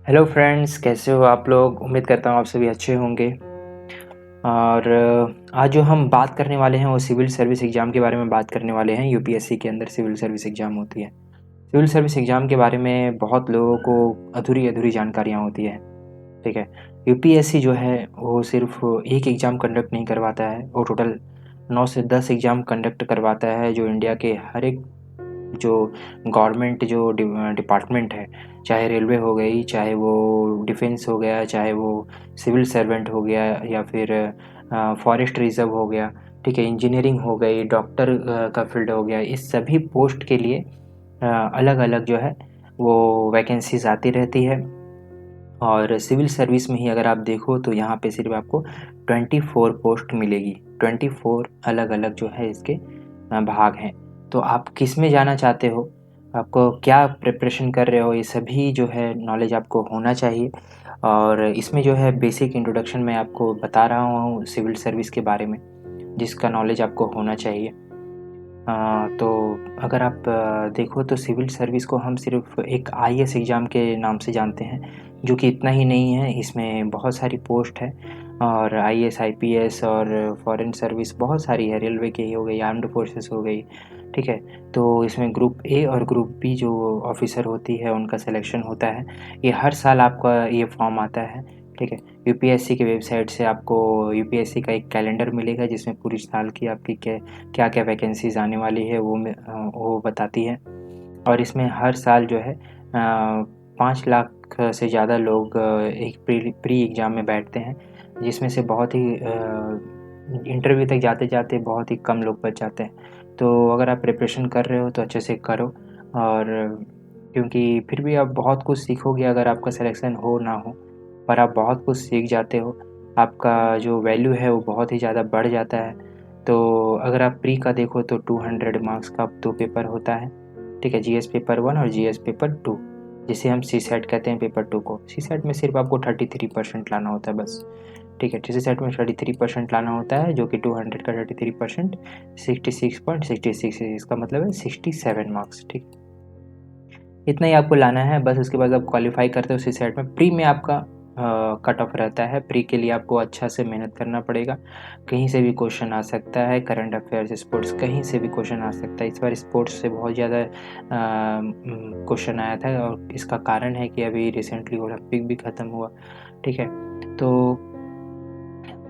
Hello friends, कैसे हो आप लोग। उम्मीद करता हूँ आप सभी अच्छे होंगे। और आज जो हम बात करने वाले हैं वो सिविल सर्विस एग्ज़ाम के बारे में बात करने वाले हैं। यूपीएससी के अंदर सिविल सर्विस एग्ज़ाम होती है। सिविल सर्विस एग्ज़ाम के बारे में बहुत लोगों को अधूरी अधूरी जानकारियाँ होती है। ठीक है। यूपीएससी जो है वो सिर्फ एक एग्ज़ाम कंडक्ट नहीं करवाता है, वो टोटल 9 से 10 एग्ज़ाम कंडक्ट करवाता है, जो इंडिया के हर एक जो गवर्नमेंट जो डिपार्टमेंट है, चाहे रेलवे हो गई, चाहे वो डिफेंस हो गया, चाहे वो सिविल सर्वेंट हो गया, या फिर फॉरेस्ट रिजर्व हो गया, ठीक है, इंजीनियरिंग हो गई, डॉक्टर का फील्ड हो गया, इस सभी पोस्ट के लिए अलग अलग जो है वो वैकेंसीज आती रहती है। और सिविल सर्विस में ही अगर आप देखो तो यहाँ पे सिर्फ आपको 24 पोस्ट मिलेगी। 24 अलग अलग जो है इसके भाग हैं। तो आप किस में जाना चाहते हो, आपको क्या प्रिपरेशन कर रहे हो, ये सभी जो है नॉलेज आपको होना चाहिए। और इसमें जो है बेसिक इंट्रोडक्शन मैं आपको बता रहा हूँ सिविल सर्विस के बारे में, जिसका नॉलेज आपको होना चाहिए। तो अगर आप देखो तो सिविल सर्विस को हम सिर्फ एक आईएएस एग्ज़ाम के नाम से जानते हैं, जो कि इतना ही नहीं है, इसमें बहुत सारी पोस्ट है। और आईएएस, आईपीएस और फॉरेन सर्विस बहुत सारी है, रेलवे की हो गई, आर्म्ड फोर्सेस हो गई, ठीक है। तो इसमें ग्रुप ए और ग्रुप बी जो ऑफिसर होती है उनका सिलेक्शन होता है। ये हर साल आपका ये फॉर्म आता है, ठीक है। यूपीएससी की वेबसाइट से आपको यूपीएससी का एक कैलेंडर मिलेगा, जिसमें पूरी साल की आपकी क्या क्या वैकेंसीज आने वाली है वो बताती है। और इसमें हर साल जो है 5 लाख से ज़्यादा लोग एक प्री एग्ज़ाम में बैठते हैं, जिसमें से बहुत ही इंटरव्यू तक जाते जाते बहुत ही कम लोग बच जाते हैं। तो अगर आप प्रिपरेशन कर रहे हो तो अच्छे से करो। और क्योंकि फिर भी आप बहुत कुछ सीखोगे, अगर आपका सिलेक्शन हो ना हो, पर आप बहुत कुछ सीख जाते हो, आपका जो वैल्यू है वो बहुत ही ज़्यादा बढ़ जाता है। तो अगर आप प्री का देखो तो 200 मार्क्स का 2 पेपर होता है, ठीक है। जीएस पेपर 1 और जीएस पेपर 2, जिसे हम सी सेट कहते हैं पेपर 2 को। सी सेट में सिर्फ आपको 33% लाना होता है बस, ठीक है। सी सेट में 33% लाना होता है, जो कि 200 का 33% 66.66 है, इसका मतलब है 67 मार्क्स, ठीक। इतना ही आपको लाना है बस। उसके बाद आप क्वालिफाई करते हो सी सेट में। प्री में आपका कट ऑफ रहता है। प्री के लिए आपको अच्छा से मेहनत करना पड़ेगा। कहीं से भी क्वेश्चन आ सकता है, करंट अफेयर्स, स्पोर्ट्स, कहीं से भी क्वेश्चन आ सकता है। इस बार स्पोर्ट्स से बहुत ज़्यादा क्वेश्चन आया था, और इसका कारण है कि अभी रिसेंटली ओलंपिक भी ख़त्म हुआ, ठीक है। तो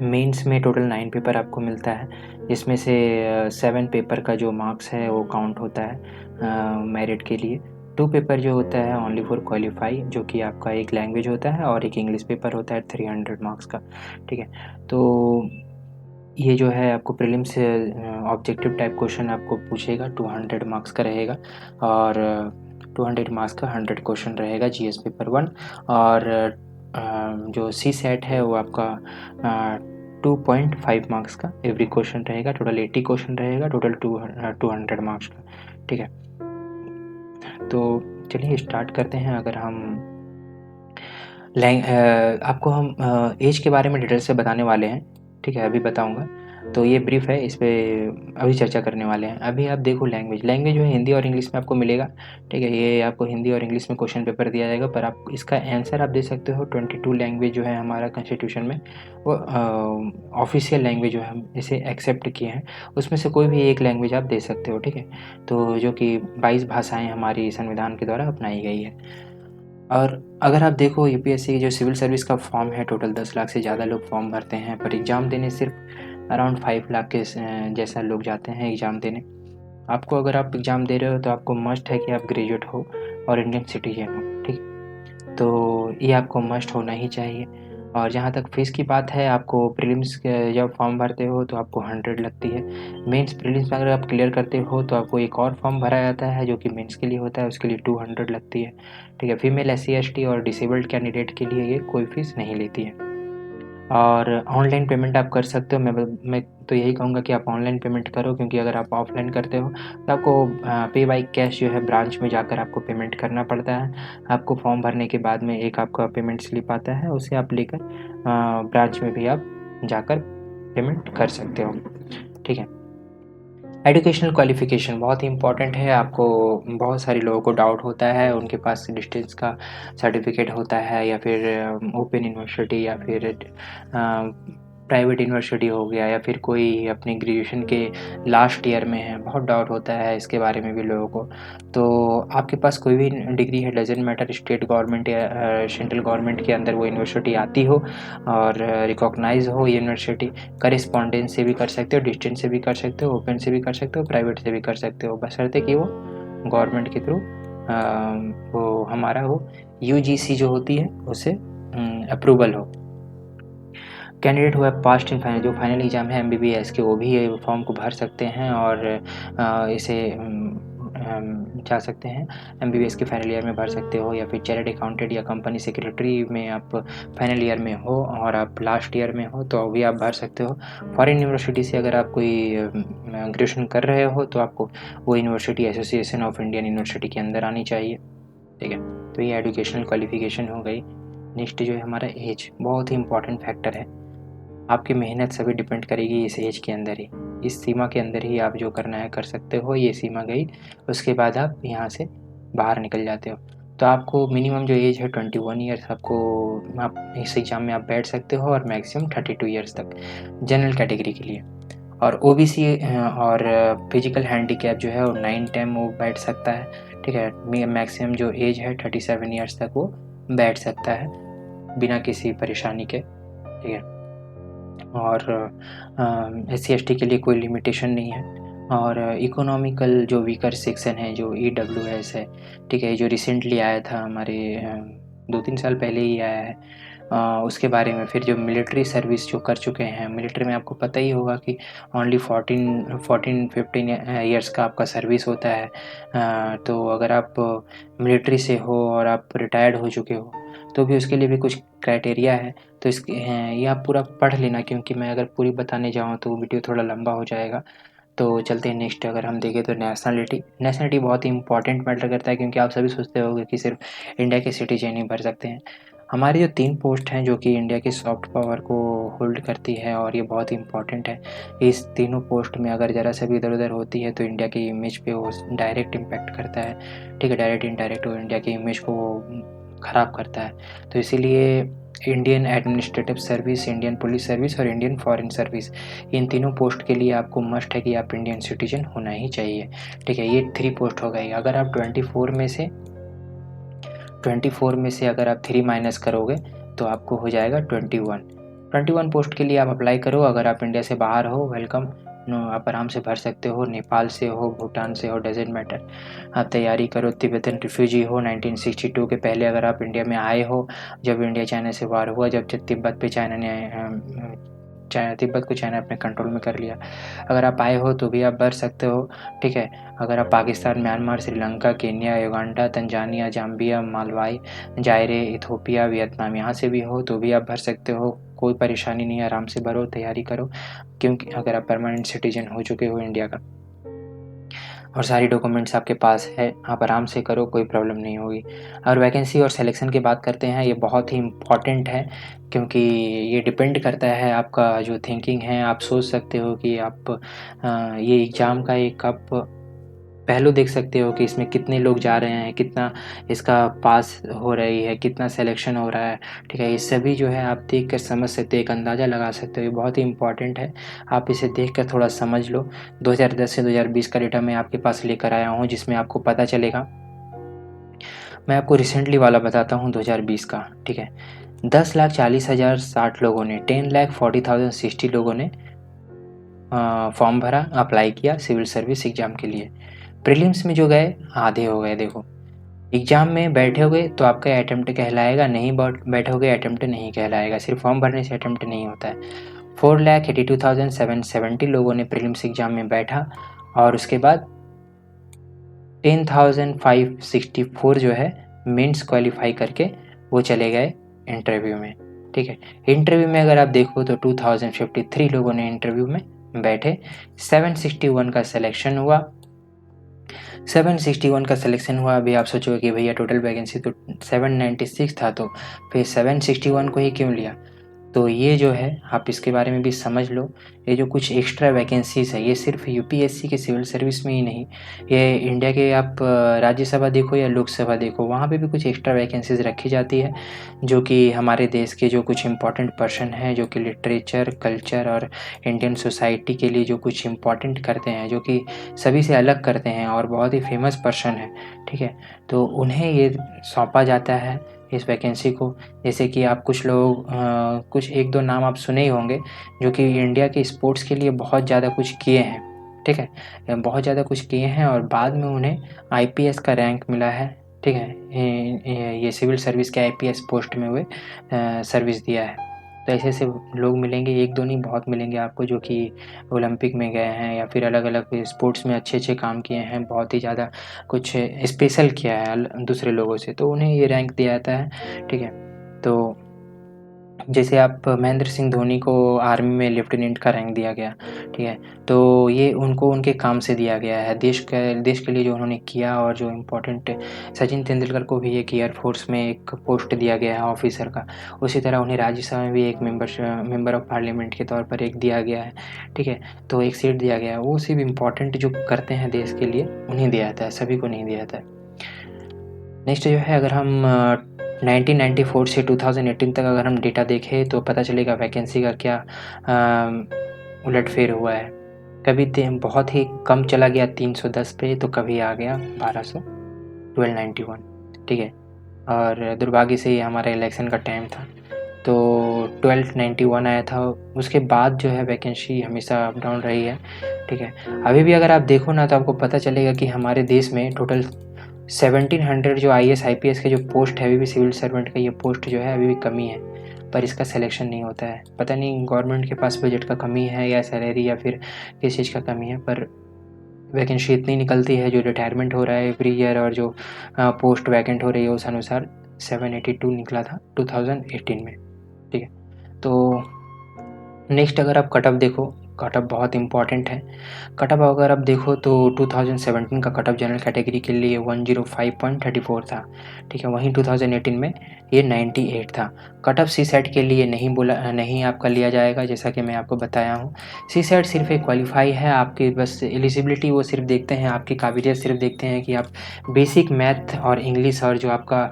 मेंस में टोटल 9 पेपर आपको मिलता है, जिसमें से 7 पेपर का जो मार्क्स है वो काउंट होता है मेरिट के लिए। 2 पेपर जो होता है ओनली फॉर क्वालिफाई, जो कि आपका एक लैंग्वेज होता है और एक इंग्लिश पेपर होता है 300 मार्क्स का, ठीक है। तो ये जो है आपको प्रीलिम्स से ऑब्जेक्टिव टाइप क्वेश्चन आपको पूछेगा, 200 मार्क्स का रहेगा। और 200 मार्क्स का 100 क्वेश्चन रहेगा जीएस पेपर 1। और जो सी सेट है वो आपका 2.5 मार्क्स का एवरी क्वेश्चन रहेगा। टोटल 80 क्वेश्चन रहेगा, टोटल 200 मार्क्स का, ठीक है। तो चलिए स्टार्ट करते हैं। अगर हम आपको हम एज के बारे में डिटेल से बताने वाले हैं, ठीक है, अभी बताऊंगा। तो ये ब्रीफ है, इस पे अभी चर्चा करने वाले हैं। अभी आप देखो लैंग्वेज जो है हिंदी और इंग्लिश में आपको मिलेगा, ठीक है। ये आपको हिंदी और इंग्लिश में क्वेश्चन पेपर दिया जाएगा, पर आप इसका आंसर आप दे सकते हो। 22 लैंग्वेज जो है हमारा कॉन्स्टिट्यूशन में, वो ऑफिशियल लैंग्वेज जो है हम इसे एक्सेप्ट किए हैं, उसमें से कोई भी एक लैंग्वेज आप दे सकते हो, ठीक है। तो जो कि 22 भाषाएँ हमारी संविधान के द्वारा अपनाई गई है। और अगर आप देखो यूपीएससी की जो सिविल सर्विस का फॉर्म है, टोटल 10 लाख से ज़्यादा लोग फॉर्म भरते हैं, पर एग्ज़ाम देने सिर्फ अराउंड 5 लाख के जैसा लोग जाते हैं एग्ज़ाम देने। आपको अगर आप एग्ज़ाम दे रहे हो तो आपको मस्ट है कि आप ग्रेजुएट हो और इंडियन सिटीजन हो, ठीक। तो ये आपको मस्ट होना ही चाहिए। और जहाँ तक फ़ीस की बात है, आपको प्रीलिम्स के जब फॉर्म भरते हो तो आपको 100 लगती है। मेंस प्रीलिम्स में अगर आप क्लियर करते हो तो आपको एक और फॉर्म भरा जाता है, जो कि मेंस के लिए होता है, उसके लिए 200 लगती है, ठीक है। फीमेल एससी एसटी और डिसेबल्ड कैंडिडेट के लिए ये कोई फ़ीस नहीं लेती है। और ऑनलाइन पेमेंट आप कर सकते हो। मैं तो यही कहूँगा कि आप ऑनलाइन पेमेंट करो, क्योंकि अगर आप ऑफलाइन करते हो तो आपको पे बाय कैश जो है ब्रांच में जाकर आपको पेमेंट करना पड़ता है। आपको फॉर्म भरने के बाद में एक आपका पेमेंट स्लिप आता है, उसे आप लेकर ब्रांच में भी आप जाकर पेमेंट कर सकते हो, ठीक है। एजुकेशनल क्वालिफ़िकेशन बहुत ही इम्पोर्टेंट है। आपको बहुत सारे लोगों को डाउट होता है, उनके पास डिस्टेंस का सर्टिफ़िकेट होता है या फिर ओपन यूनिवर्सिटी या फिर प्राइवेट यूनिवर्सिटी हो गया या फिर कोई अपनी ग्रेजुएशन के लास्ट ईयर में है, बहुत डाउट होता है इसके बारे में भी लोगों को। तो आपके पास कोई भी डिग्री है, डज़न्ट मैटर स्टेट गवर्नमेंट या सेंट्रल गवर्नमेंट के अंदर वो यूनिवर्सिटी आती हो और रिकॉग्नाइज़ हो यूनिवर्सिटी, करेस्पॉन्डेंस से भी कर सकते हो, डिस्टेंस से भी कर सकते हो, ओपन से भी कर सकते हो, प्राइवेट से भी कर सकते हो, बशर्ते कि वो गवर्नमेंट के थ्रू वो हमारा वो यूजीसी जो होती है उससे अप्रूवल हो। कैंडिडेट हुआ पास्ट इन फाइनल, जो फाइनल एग्ज़ाम है एमबीबीएस के, वो भी ये फॉर्म को भर सकते हैं और इसे जा सकते हैं एमबीबीएस के फाइनल ईयर में भर सकते हो, या फिर चार्टर्ड अकाउंटेंट या कंपनी सेक्रेटरी में आप फाइनल ईयर में हो और आप लास्ट ईयर में हो तो भी आप भर सकते हो। फॉरेन यूनिवर्सिटी से अगर आप कोई ग्रेजुएशन कर रहे हो तो आपको वो university association of Indian university के अंदर आनी चाहिए, ठीक है। तो ये एजुकेशनल क्वालिफिकेशन हो गई। नेक्स्ट जो है हमारा एज, बहुत ही इंपॉर्टेंट फैक्टर है। आपकी मेहनत सभी डिपेंड करेगी इस एज के अंदर ही, इस सीमा के अंदर ही आप जो करना है कर सकते हो। ये सीमा गई, उसके बाद आप यहाँ से बाहर निकल जाते हो। तो आपको मिनिमम जो एज है 21 ईयर्स, आपको आप इस एग्ज़ाम में आप बैठ सकते हो और मैक्सिमम 32 ईयर्स तक जनरल कैटेगरी के लिए। और ओबीसी और फिजिकल हैंडीकैप जो है वो 9 टाइम वो बैठ सकता है, ठीक है। मैक्सिमम जो एज है 37 ईयर्स तक वो बैठ सकता है बिना किसी परेशानी के, ठीक है। और SC/ST के लिए कोई लिमिटेशन नहीं है। और इकोनॉमिकल जो वीकर सेक्शन है, जो EWS है, ठीक है, जो रिसेंटली आया था हमारे 2-3 साल पहले ही आया है, उसके बारे में। फिर जो मिलिट्री सर्विस जो कर चुके हैं, मिलिट्री में आपको पता ही होगा कि ओनली 14-15 ईयर्स का आपका सर्विस होता है। तो अगर आप मिलिट्री से हो और आप रिटायर्ड हो चुके हो तो भी उसके लिए भी कुछ क्राइटेरिया है। तो इसके ये आप पूरा पढ़ लेना, क्योंकि मैं अगर पूरी बताने जाऊँ तो वीडियो थोड़ा लंबा हो जाएगा। तो चलते हैं नेक्स्ट। अगर हम देखें तो नेशनलिटी बहुत ही इंपॉर्टेंट मैटर करता है, क्योंकि आप सभी सोचते होंगे कि सिर्फ इंडिया के सिटीजन ही भर सकते हैं। हमारी जो 3 पोस्ट हैं जो कि इंडिया की सॉफ्ट पावर को होल्ड करती है और ये बहुत ही इंपॉर्टेंट है। इस तीनों पोस्ट में अगर ज़रा सा भी इधर-उधर होती है तो इंडिया की इमेज पे वो डायरेक्ट इम्पैक्ट करता है, ठीक है। डायरेक्ट इनडायरेक्ट वो इंडिया की इमेज को ख़राब करता है। तो इसीलिए Indian administrative service, Indian police service और इंडियन फॉरेन सर्विस, इन तीनों पोस्ट के लिए आपको मस्ट है कि आप इंडियन सिटीजन होना ही चाहिए, ठीक है। ये 3 पोस्ट हो गई। अगर आप 24 में से अगर आप 3 माइनस करोगे तो आपको हो जाएगा 21 पोस्ट के लिए आप अप्लाई करो। अगर आप इंडिया से बाहर हो, वेलकम, आप आराम से भर सकते हो। नेपाल से हो, भूटान से हो, डजेंट मैटर, आप तैयारी करो। तिब्बतन रिफ्यूजी हो, 1962 के पहले अगर आप इंडिया में आए हो, जब इंडिया चाइना से वार हुआ, जब तिब्बत पे चाइना ने तिब्बत को चाइना अपने कंट्रोल में कर लिया, अगर आप आए हो तो भी आप भर सकते हो, ठीक है। अगर आप Pakistan, Myanmar, Sri Lanka, Kenya, Uganda, Tanzania, Zambia, Malawi, Zaire, Ethiopia, Vietnam, यहाँ से भी हो तो भी आप भर सकते हो। कोई परेशानी नहीं है, आराम से भरो, तैयारी करो, क्योंकि अगर आप परमानेंट सिटीजन हो चुके हो इंडिया का और सारी डॉक्यूमेंट्स आपके पास है, आप आराम से करो, कोई प्रॉब्लम नहीं होगी। और वैकेंसी और सिलेक्शन की बात करते हैं, ये बहुत ही इम्पॉर्टेंट है, क्योंकि ये डिपेंड करता है आपका जो थिंकिंग है। आप सोच सकते हो कि आप ये एग्ज़ाम का एक आप पहलू देख सकते हो कि इसमें कितने लोग जा रहे हैं, कितना इसका पास हो रही है, कितना सिलेक्शन हो रहा है, ठीक है। ये सभी जो है आप देख कर समझ सकते हो, एक अंदाज़ा लगा सकते हो। ये बहुत ही इम्पॉर्टेंट है, आप इसे देख कर थोड़ा समझ लो। 2010 से 2020 का डेटा मैं आपके पास लेकर आया हूँ, जिसमें आपको पता चलेगा। मैं आपको रिसेंटली वाला बताता हूँ 2020 का, ठीक है। 10,40,060 लोगों ने, 10,40,060 लोगों ने फॉर्म भरा, अप्लाई किया सिविल सर्विस एग्ज़ाम के लिए। प्रीलिम्स में जो गए आधे हो गए। देखो, एग्ज़ाम में बैठोगे तो आपका अटेम्प्ट कहलाएगा, नहीं बैठोगे अटेम्प्ट नहीं कहलाएगा। सिर्फ फॉर्म भरने से अटेम्प्ट नहीं होता है। 4,82,770 लोगों ने प्रीलिम्स एग्ज़ाम में बैठा और उसके बाद 10,564 जो है मेंस क्वालिफाई करके वो चले गए इंटरव्यू में, ठीक है। इंटरव्यू में अगर आप देखो तो 2053 लोगों ने इंटरव्यू में बैठे, 761 का सिलेक्शन हुआ। 761 का सिलेक्शन हुआ। अभी आप सोचोगे कि भैया टोटल वैकेंसी तो 796 था, तो फिर 761 को ही क्यों लिया? तो ये जो है आप इसके बारे में भी समझ लो। ये जो कुछ एक्स्ट्रा वैकेंसीज़ है ये सिर्फ यूपीएससी के सिविल सर्विस में ही नहीं, ये इंडिया के आप राज्यसभा देखो या लोकसभा देखो, वहाँ पे भी कुछ एक्स्ट्रा वैकेंसीज़ रखी जाती है, जो कि हमारे देश के जो कुछ इम्पोर्टेंट पर्सन हैं, जो कि लिटरेचर, कल्चर और इंडियन सोसाइटी के लिए जो कुछ इम्पोर्टेंट करते हैं, जो कि सभी से अलग करते हैं और बहुत ही फेमस पर्सन है, ठीक है? तो उन्हें ये सौंपा जाता है इस वैकेंसी को। जैसे कि आप कुछ लोग कुछ 1-2 नाम आप सुने ही होंगे, जो कि इंडिया के स्पोर्ट्स के लिए बहुत ज़्यादा कुछ किए हैं, ठीक है? बहुत ज़्यादा कुछ किए हैं और बाद में उन्हें आईपीएस का रैंक मिला है, ठीक है? ये सिविल सर्विस के आईपीएस पोस्ट में हुए सर्विस दिया है। तो ऐसे-ऐसे लोग मिलेंगे, 1-2 नहीं बहुत मिलेंगे आपको, जो कि ओलंपिक में गए हैं या फिर अलग-अलग स्पोर्ट्स में अच्छे-अच्छे काम किए हैं, बहुत ही ज़्यादा कुछ स्पेशल किया है दूसरे लोगों से, तो उन्हें ये रैंक दिया जाता है, ठीक है? तो जैसे आप महेंद्र सिंह धोनी को आर्मी में लेफ्टिनेंट का रैंक दिया गया, ठीक है? तो ये उनको उनके काम से दिया गया है, देश के लिए जो उन्होंने किया और जो इम्पोर्टेंट। सचिन तेंदुलकर को भी एक एयर फोर्स में एक पोस्ट दिया गया है ऑफिसर का, उसी तरह उन्हें राज्यसभा में भी एक मेंबर ऑफ पार्लियामेंट के तौर पर एक दिया गया है, ठीक है? तो एक सीट दिया गया है, वो सिर्फ इम्पोर्टेंट जो करते हैं देश के लिए उन्हें दिया जाता है, सभी को नहीं दिया जाता है। नेक्स्ट जो है, अगर हम 1994 से 2018 तक अगर हम डेटा देखें तो पता चलेगा वैकेंसी का क्या उलटफेर हुआ है। कभी बहुत ही कम चला गया 310 पे, तो कभी आ गया 1200, 1291, ठीक है? और दुर्भाग्य से ये हमारा इलेक्शन का टाइम था, तो 1291 आया था। उसके बाद जो है वैकेंसी हमेशा अप डाउन रही है, ठीक है? अभी भी अगर आप देखो ना तो आपको पता चलेगा कि हमारे देश में टोटल 1700 जो आईएएस आईपीएस के जो पोस्ट है, अभी भी सिविल सर्वेंट का ये पोस्ट जो है अभी भी कमी है, पर इसका सिलेक्शन नहीं होता है। पता नहीं गवर्नमेंट के पास बजट का कमी है या सैलरी या फिर किस चीज़ का कमी है, पर वैकेंसी इतनी निकलती है, जो रिटायरमेंट हो रहा है एवरी ईयर और जो पोस्ट वैकेंट हो रही है उस अनुसार 782 निकला था 2018 में, ठीक है? तो नेक्स्ट अगर आप कट ऑफ देखो, कट ऑफ बहुत इम्पॉर्टेंट है। कट ऑफ अगर आप देखो तो 2017 का कट ऑफ जनरल कैटेगरी के लिए 105.34 था, ठीक है? वहीं 2018 में ये 98 था। कट ऑफ सीसैट के लिए नहीं आपका लिया जाएगा, जैसा कि मैं आपको बताया हूँ। सीसैट सिर्फ एक क्वालीफाई है, आपकी बस एलिजिबिलिटी वो सिर्फ देखते हैं, आपकी काबिलियत सिर्फ देखते हैं कि आप बेसिक मैथ और इंग्लिश और जो आपका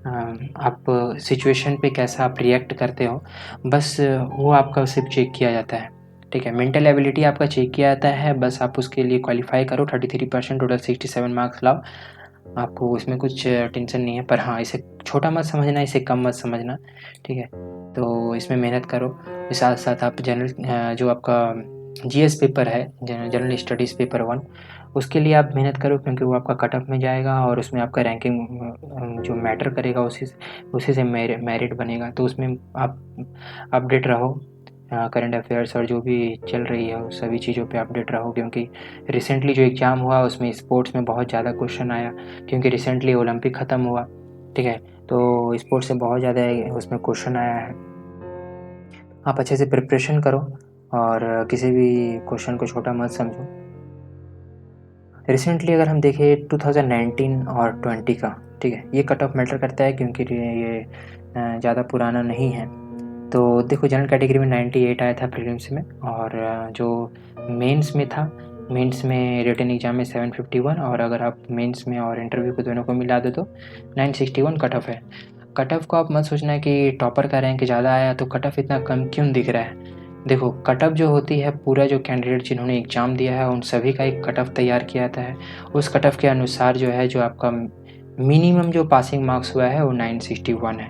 आप सिचुएशन पे कैसा आप रिएक्ट करते हो, बस वो आपका सिर्फ चेक किया जाता है, ठीक है? मेंटल एबिलिटी आपका चेक किया जाता है, बस आप उसके लिए क्वालिफ़ाई करो, 33% टोटल 67 मार्क्स लाओ, आपको उसमें कुछ टेंशन नहीं है। पर हाँ, इसे छोटा मत समझना, इसे कम मत समझना, ठीक है? तो इसमें मेहनत करो, साथ-साथ आप जो आपका जीएस पेपर है, जनरल स्टडीज़ पेपर 1, उसके लिए आप मेहनत करो, क्योंकि वो आपका कट ऑफ में जाएगा और उसमें आपका रैंकिंग जो मैटर करेगा उसी से मेरिट बनेगा। तो उसमें आप अपडेट रहो, करंट अफेयर्स और जो भी चल रही है उस सभी चीज़ों पे अपडेट रहो, क्योंकि रिसेंटली जो एग्ज़ाम हुआ उसमें स्पोर्ट्स में बहुत ज़्यादा क्वेश्चन आया, क्योंकि रिसेंटली ओलंपिक ख़त्म हुआ, ठीक है? तो स्पोर्ट्स से बहुत ज़्यादा उसमें क्वेश्चन आया है। आप अच्छे से प्रिपरेशन करो और किसी भी क्वेश्चन को छोटा मत समझो। रिसेंटली अगर हम देखें 2019 और 20 का, ठीक है? ये कट ऑफ मैटर करता है, क्योंकि ये ज़्यादा पुराना नहीं है। तो देखो, जनरल कैटेगरी में 98 आया था प्रीलिम्स में, और जो मेंस में था, मेंस में रिटन एग्ज़ाम में 751, और अगर आप मेंस में और इंटरव्यू को दोनों को मिला दो तो 961 कट ऑफ है। कट ऑफ को आप मत सोचना कि टॉपर का रैंक ज़्यादा आया तो कट ऑफ इतना कम क्यों दिख रहा है। देखो, कट ऑफ जो होती है, पूरा जो कैंडिडेट जिन्होंने एग्ज़ाम दिया है उन सभी का एक कट ऑफ तैयार किया जाता है। उस कट ऑफ के अनुसार जो है, जो आपका मिनिमम जो पासिंग मार्क्स हुआ है वो 961 है,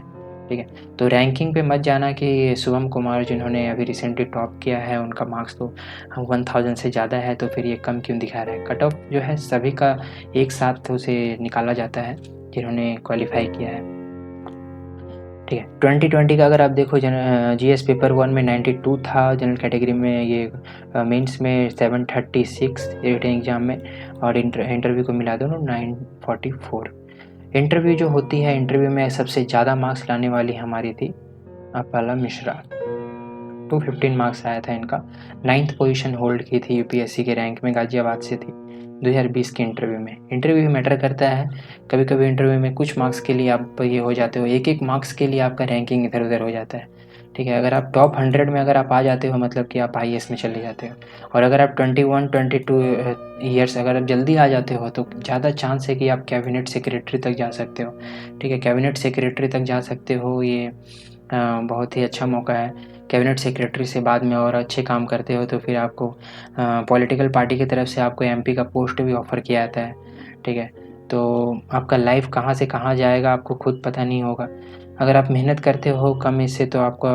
ठीक है? तो रैंकिंग पे मत जाना कि शुभम कुमार जिन्होंने अभी रिसेंटली टॉप किया है उनका मार्क्स तो 1000 से ज़्यादा है, तो फिर ये कम क्यों दिखा रहा है। कट ऑफ जो है सभी का एक साथ उसे निकाला जाता है जिन्होंने क्वालिफाई किया है, ठीक है? 2020 का अगर आप देखो, जीएस पेपर 1 में 92 था, जनरल कैटेगरी में ये मेंस में 736 रिटन एग्ज़ाम में, और इंटरव्यू को मिला दो ना 944। इंटरव्यू जो होती है, इंटरव्यू में सबसे ज़्यादा मार्क्स लाने वाली हमारी थी अपर्ला मिश्रा, 215 मार्क्स आया था इनका। 9th पोजीशन होल्ड की थी यूपीएससी के रैंक में, गाज़ियाबाद से थी, 2020 के इंटरव्यू में। इंटरव्यू भी मैटर करता है। कभी कभी इंटरव्यू में कुछ मार्क्स के लिए आप ये हो जाते हो, एक एक मार्क्स के लिए आपका रैंकिंग इधर उधर हो जाता है। ठीक है, अगर आप टॉप 100 में अगर आप आ जाते हो मतलब कि आप IAS में चले जाते हो। और अगर आप 21-22 ईयर्स अगर आप जल्दी आ जाते हो तो ज़्यादा चांस है कि आप कैबिनेट सेक्रेटरी तक जा सकते हो। ठीक है, कैबिनेट सेक्रेटरी तक जा सकते हो, ये बहुत ही अच्छा मौका है। कैबिनेट सेक्रेटरी से बाद में और अच्छे काम करते हो तो फिर आपको पॉलिटिकल पार्टी की तरफ से आपको MP का पोस्ट भी ऑफ़र किया जाता है। ठीक है, तो आपका लाइफ कहाँ से कहाँ जाएगा आपको खुद पता नहीं होगा। अगर आप मेहनत करते हो कम एज से तो आपका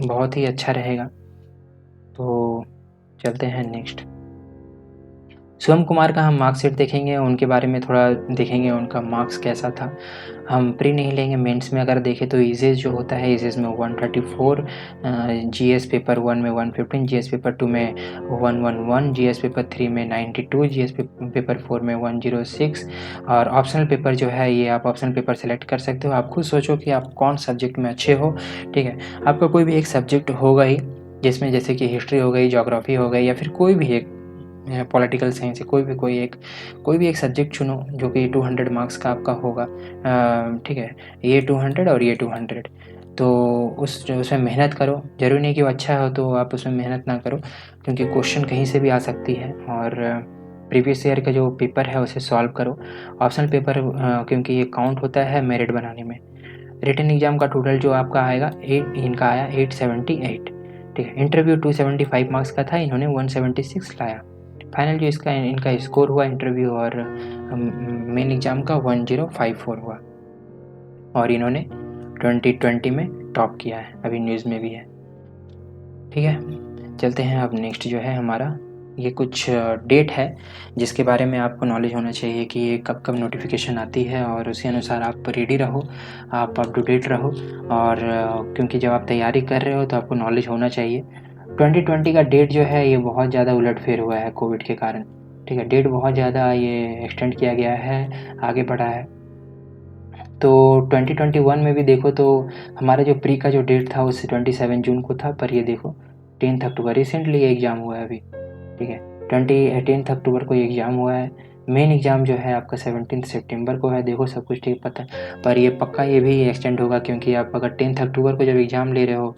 बहुत ही अच्छा रहेगा। तो चलते हैं नेक्स्ट। शिवम कुमार का हम मार्कशीट देखेंगे, उनके बारे में थोड़ा देखेंगे, उनका मार्क्स कैसा था। हम प्री नहीं लेंगे, मेंस में अगर देखें तो ईजेस जो होता है, ईजेस में 134, GS पेपर 1 में 115, GS पेपर 2 में 111, GS पेपर 3 में 92, GS पेपर 4 में 106। और ऑप्शनल पेपर जो है ये आप ऑप्शनल पेपर सेलेक्ट कर सकते हो। आप खुद सोचो कि आप कौन सब्जेक्ट में अच्छे हो। ठीक है, आपका कोई भी एक सब्जेक्ट होगा ही जिसमें, जैसे कि हिस्ट्री हो गई, ज्योग्राफी हो गई, या फिर कोई भी एक पॉलिटिकल साइंस है, कोई भी एक सब्जेक्ट चुनो जो कि 200 मार्क्स का आपका होगा। ठीक है, ये 200 और ये 200, तो उसमें मेहनत करो। ज़रूरी नहीं कि वो अच्छा हो तो आप उसमें मेहनत ना करो, क्योंकि क्वेश्चन कहीं से भी आ सकती है। और प्रीवियस ईयर का जो पेपर है उसे सॉल्व करो। ऑप्शनल पेपर क्योंकि ये काउंट होता है मेरिट बनाने में। रिटन एग्जाम का टोटल जो आपका आएगा इनका आया 878। ठीक है, इंटरव्यू 275 मार्क्स का था, इन्होंने 176 लाया। फाइनल जो इनका स्कोर हुआ इंटरव्यू और मेन एग्ज़ाम का 1054 हुआ, और इन्होंने 2020 में टॉप किया है, अभी न्यूज़ में भी है। ठीक है, चलते हैं अब नेक्स्ट जो है हमारा, ये कुछ डेट है जिसके बारे में आपको नॉलेज होना चाहिए कि ये कब कब नोटिफिकेशन आती है, और उसी अनुसार आप रेडी रहो, आप अप टू डेट रहो। और क्योंकि जब आप तैयारी कर रहे हो तो आपको नॉलेज होना चाहिए। 2020 का डेट जो है ये बहुत ज़्यादा उलटफेर हुआ है कोविड के कारण। ठीक है, डेट बहुत ज़्यादा ये एक्सटेंड किया गया है, आगे बढ़ा है। तो 2021 में भी देखो तो हमारा जो प्री का जो डेट था उससे 27 जून को था, पर ये देखो 10 अक्टूबर, रिसेंटली ये एग्ज़ाम हुआ है अभी। ठीक है, 10 अक्टूबर को ये एग्ज़ाम हुआ है। मेन एग्ज़ाम जो है आपका 17 सितंबर को है। देखो सब कुछ ठीक पता है, पर ये पक्का ये भी एक्सटेंड होगा, क्योंकि आप अगर 10 अक्टूबर को जब एग्ज़ाम ले रहे हो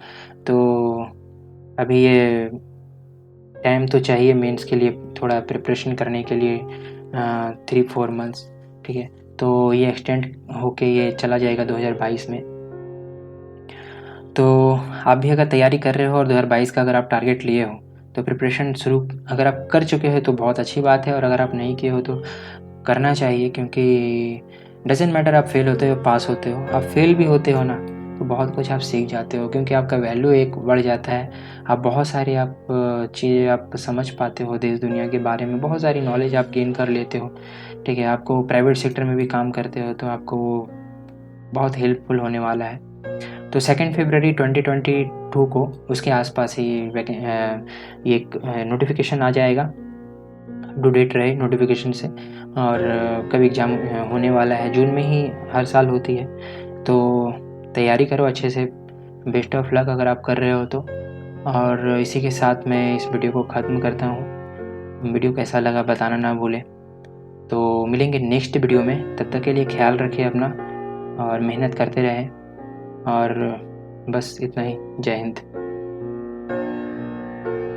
तो अभी ये टाइम तो चाहिए मेंस के लिए, थोड़ा प्रिपरेशन करने के लिए 3-4 मंथ्स। ठीक है, तो ये एक्सटेंड होके ये चला जाएगा 2022 में। तो आप भी अगर तैयारी कर रहे हो और 2022 का अगर आप टारगेट लिए हो तो प्रिपरेशन शुरू अगर आप कर चुके हो तो बहुत अच्छी बात है, और अगर आप नहीं किए हो तो करना चाहिए, क्योंकि डजेंट मैटर आप फेल होते हो पास होते हो, आप फेल भी होते हो ना तो बहुत कुछ आप सीख जाते हो, क्योंकि आपका वैल्यू एक बढ़ जाता है। आप बहुत सारी आप चीज़ें आप समझ पाते हो, देश दुनिया के बारे में बहुत सारी नॉलेज आप गेन कर लेते हो। ठीक है, आपको प्राइवेट सेक्टर में भी काम करते हो तो आपको वो बहुत हेल्पफुल होने वाला है। तो 2 फरवरी 2022 को उसके आसपास ही ये नोटिफिकेशन आ जाएगा, ड्यू डेट रहे नोटिफिकेशन से। और कब एग्ज़ाम होने वाला है, जून में ही हर साल होती है। तो तैयारी करो अच्छे से, बेस्ट ऑफ लक अगर आप कर रहे हो तो। और इसी के साथ मैं इस वीडियो को ख़त्म करता हूँ। वीडियो कैसा लगा बताना ना भूलें। तो मिलेंगे नेक्स्ट वीडियो में, तब तक के लिए ख्याल रखिए अपना और मेहनत करते रहें। और बस इतना ही, जय हिंद।